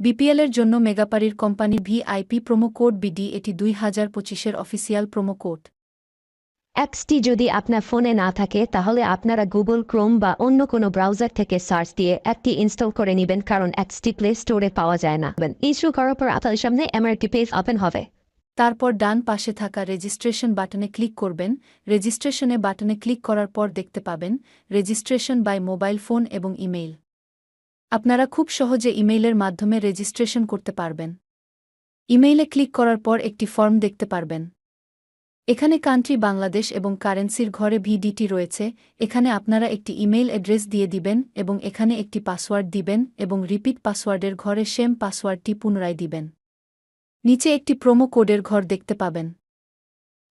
বিপিএলের জন্য মেগাপারির company VIP promo code BD এটি 2025-এর অফিসিয়াল প্রোমো কোড। অ্যাপসটি যদি আপনার ফোনে না থাকে তাহলে আপনারা গুগল ক্রোম বা অন্য কোনো ব্রাউজার থেকে সার্চ দিয়ে অ্যাপটি ইনস্টল করে নেবেন, কারণ অ্যাপসটি প্লে স্টোরে পাওয়া যায় না। ইনস্টল করার পর আপনার সামনে একটি পেজ ওপেন হবে। তারপর ডান পাশে থাকা রেজিস্ট্রেশন বাটনে ক্লিক করবেন। রেজিস্ট্রেশনে বাটনে ক্লিক করার পর দেখতে পাবেন রেজিস্ট্রেশন বাই মোবাইল ফোন এবং ইমেইল। আপনারা খুব সহজে ইমেইলের মাধ্যমে রেজিস্ট্রেশন করতে পারবেন। ইমেইলে ক্লিক করার পর একটি ফর্ম দেখতে পারবেন। এখানে কান্ট্রি বাংলাদেশ এবং কারেন্সির ঘরে ভিডিটি রয়েছে। এখানে আপনারা একটি ইমেইল অ্যাড্রেস দিয়ে দিবেন এবং এখানে একটি পাসওয়ার্ড দিবেন এবং রিপিট পাসওয়ার্ডের ঘরে সেম পাসওয়ার্ডটি পুনরায় দিবেন। নিচে একটি প্রোমো কোডের ঘর দেখতে পাবেন।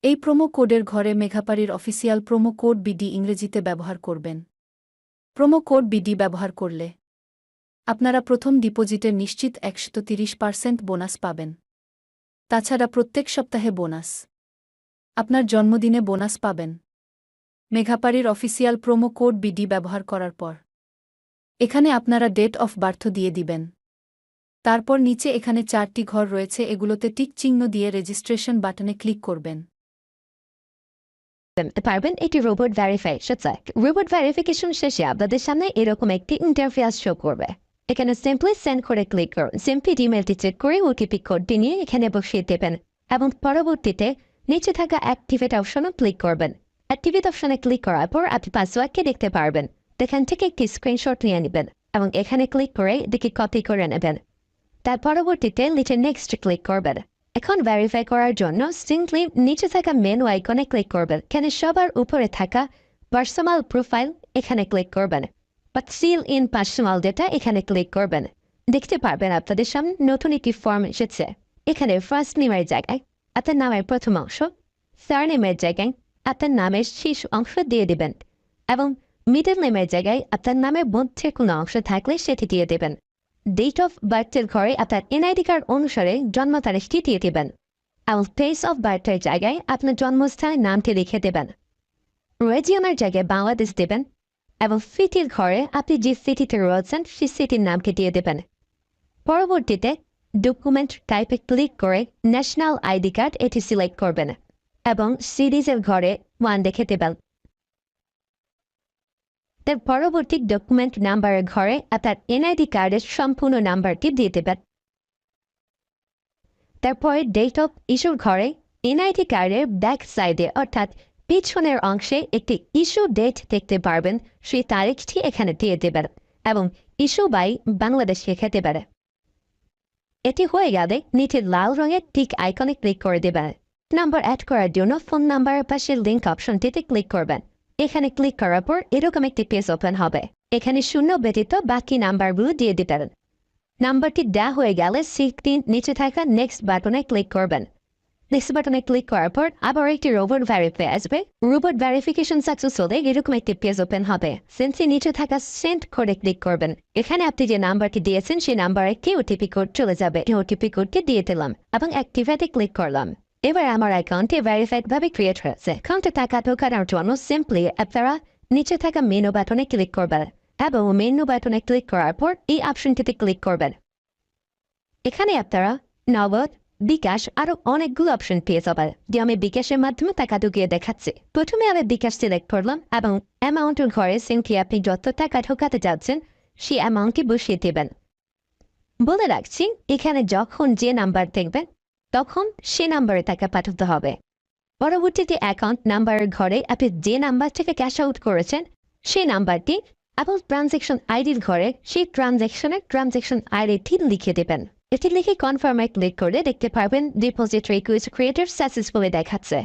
এই প্রোমো কোডের ঘরে মেঘাপারির অফিসিয়াল প্রোমো কোড বিডি ইংরেজিতে ব্যবহার করবেন। প্রোমো কোড বিডি ব্যবহার করলে আপনারা প্রথম ডিপোজিটের নিশ্চিত 130% বোনাস পাবেন। তাছাড়া প্রত্যেক সপ্তাহে বোনাস, আপনার জন্মদিনে বোনাস পাবেন মেঘাপারির অফিসিয়াল প্রোমো কোড বিডি ব্যবহার করার পর। এখানে আপনারা ডেট অফ বার্থ দিয়ে দিবেন। তারপর নিচে এখানে 4টি ঘর রয়েছে, এগুলোতে টিক চিহ্ন দিয়ে রেজিস্ট্রেশন বাটনে ক্লিক করবেন। পারবেন এটি রোবট ভেরিফিকেশন। রোবট ভেরিফিকেশন শেষে আপনাদের সামনে এরকম একটি ইন্টারফেস শো করবে। এখানে সিম্পলি সেন্ড করে ক্লিক করুন। সিম্পলি ইমেলটি চেক করে ওটিপি কোডটি নিয়ে এখানে বসিয়ে দেবেন এবং পরবর্তীতে নিচে থাকা অ্যাক্টিভেট অপশনে ক্লিক করবেন। অ্যাক্টিভেট অপশনে ক্লিক করার পর আপনি পাসওয়ার্ডকে দেখতে পারবেন। এখান থেকে একটি স্ক্রিনশট নিয়ে নেবেন এবং এখানে ক্লিক করে এদিকে কপি করে নেবেন। তার পরবর্তীতে নিচে নেক্সট ক্লিক করবেন। এখন ভেরিফাই করার জন্য সিম্পলি নিচে থাকা মেনু আইকনে ক্লিক করবেন। এখানে সবার উপরে থাকা পার্সোনাল প্রোফাইল এখানে ক্লিক করবেন বা সিল ইন পার্সোনাল ডেটা এখানে ক্লিক করবেন। দেখতে পারবেন আপনাদের সামনে নতুন একটি ফর্ম এসেছে। এখানে ফার্স্ট নেমের জায়গায় আপনার নামের প্রথম অংশ, সারনেমের জায়গায় আপনার নামের শেষ অংশ দিয়ে দেবেন এবং মিডল নেমের জায়গায় আপনার নামের মধ্যে কোনো অংশ থাকলে সেটি দিয়ে দেবেন। ডেট অফ বার্থের ঘরে আপনার এনআইডি কার্ড অনুসারে জন্ম তারিখটি দিয়ে দেবেন এবং প্লেস অফ বার্থের জায়গায় আপনার জন্মস্থানের নামটি লিখে দেবেন। রিজিয়নের জায়গায় বাংলাদেশ দেবেন এবং সিটির ঘরে আপনি যে সিটিতে রয়েছেন সেই সিটির নামকে দিয়ে দেবেন। পরবর্তীতে ডকুমেন্ট টাইপে ক্লিক করে ন্যাশনাল আইডি কার্ড এটি সিলেক্ট করবেন এবং সিরিজের ঘরে 1 দেখে দেবেন। তার পরবর্তী ডকুমেন্ট নাম্বারের ঘরে আপনার এনআইডি কার্ডের সম্পূর্ণ নাম্বারটি দিয়ে দেবেন। তারপরে ডেট অফ ইস্যুর ঘরে এনআইডি কার্ডের ব্যাক সাইডে অর্থাৎ পিছনের অংশে একটি ইস্যু ডেট দেখতে পারবেন, সেই তারিখটি এখানে দিয়ে দেবেন এবং ইস্যু বাই বাংলাদেশ লিখে দেবেন। এটি হয়ে গেলে নিচে লাল রঙের টিক আইকনে ক্লিক করে দেবেন। নাম্বার অ্যাড করার জন্য ফোন নাম্বারের পাশে লিঙ্ক অপশনটিতে ক্লিক করবেন। এখানে ক্লিক করার পর এরকম একটি পেজ ওপেন হবে। এখানে 0 ব্যতীত বাকি নাম্বারগুলো দিয়ে দিবেন। নাম্বারটি দেওয়া হয়ে গেলে সিটির নিচে থাকা নেক্সট বাটনে ক্লিক করবেন। নেক্সট বাটনে ক্লিক করার পর আবার একটি রোবট ভেরিফাই আসবে। রোবট ভেরিফিকেশন সাকসেস হলে এরকম একটি পেজ ওপেন হবে। সিম্পলি নিচে থাকা সেন্ড কোডে ক্লিক করবেন। এখানে আপনি যে নাম্বারটি দিয়েছেন সেই নাম্বারে একটি ওটিপি কোড চলে যাবে। ওটিপি কোডটি দিয়ে দিলাম এবং অ্যাক্টিভেটে ক্লিক করলাম। এবার আমার অ্যাকাউন্টে ভেরিফাইড ভাবে ক্রিয়েট হয়েছে। অ্যাকাউন্টে টাকা ঢোকানোর জন্য সিম্পলি আপনারা নিচে থাকা মেনু বাটনে ক্লিক করবেন এবং মেনু বাটনে ক্লিক করার পর এই অপশনটিতে ক্লিক করবেন। এখানে আপনারা নগদ, বিকাশ আরো অনেকগুলো অপশন পেয়ে যাবেন। যে আমি বিকাশের মাধ্যমে টাকা ঢুকিয়ে দেখাচ্ছি। প্রথমে আমি বিকাশ সিলেক্ট করলাম এবং অ্যামাউন্টের ঘরে সিম্পলি আপনি যত টাকা ঢোকাতে যাচ্ছেন সেই অ্যামাউন্টটি বসিয়ে দেবেন। বলে রাখছি, এখানে যখন যে নাম্বার দেখবেন তখন সে নাম্বারে টাকা পাঠাতে হবে। পরবর্তীতে অ্যাকাউন্ট নাম্বারের ঘরে আপনি যে নাম্বার থেকে ক্যাশ আউট করেছেন সেই নাম্বারটি এবং ট্রানজ্যাকশন আইডির ঘরে সেই ট্রানজ্যাকশন আইডিটি লিখে দেবেন। এটি লিখে কনফার্মে ক্লিক করে দেখতে পারবেন ডিপোজিট রিকোয়েস্ট ক্রিয়েটেড সাকসেসফুলি দেখাচ্ছে।